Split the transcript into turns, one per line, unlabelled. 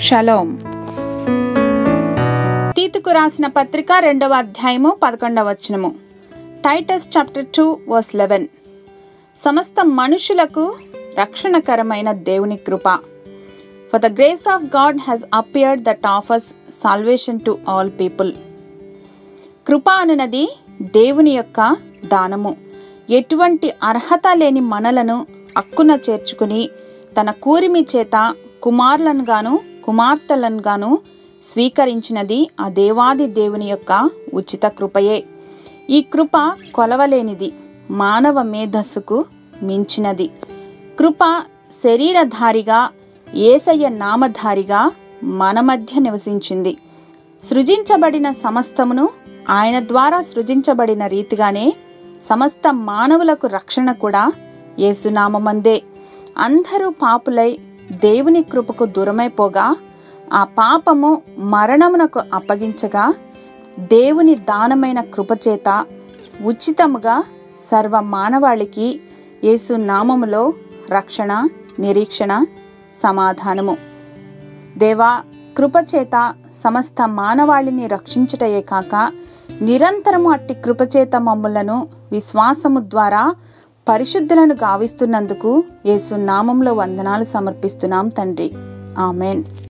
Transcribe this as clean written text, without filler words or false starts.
Shalom. తీతుకు రాసిన పత్రిక 2వ అధ్యాయము 11వ వచనము. Titus chapter 2 verse 11. సమస్త మనుషులకు రక్షణకరమైన దేవుని కృప. For the grace of God has appeared that offers salvation to all people. కృప అనునది దేవుని యొక్క దానము. ఎటువంటి అర్హత లేని మనలను అక్కున చేర్చుకుని తన కూరిమి చేత కుమారులను గాను కుమార్తెలను గాను స్వీకరించినది ఆ దేవాది దేవుని యొక్క ఉచిత కృపయే. ఈ కృప కొలవలేనిది, మానవ మేధస్సుకు మించినది. కృప శరీరధారిగా యేసయ్య నామధారిగా మన మధ్య నివసించింది. సృజించబడిన సమస్తమును ఆయన ద్వారా సృజించబడిన రీతిగానే సమస్త మానవులకు రక్షణ కూడా యేసునామమందే. అందరూ పాపులై దేవుని కృపకు దూరమైపోగా ఆ పాపము మరణమునకు అప్పగించగా దేవుని దానమైన కృపచేత ఉచితముగా సర్వ మానవాళికి యేసు నామములో రక్షణ, నిరీక్షణ, సమాధానము. దేవా, కృపచేత సమస్త మానవాళిని రక్షించుటయే కాక నిరంతరము అట్టి కృపచేత మమ్ములను విశ్వాసము ద్వారా పరిశుద్ధులను గావిస్తున్నందుకు యేసు నామములో వందనాలు సమర్పిస్తున్నాం తండ్రి. ఆమెన్.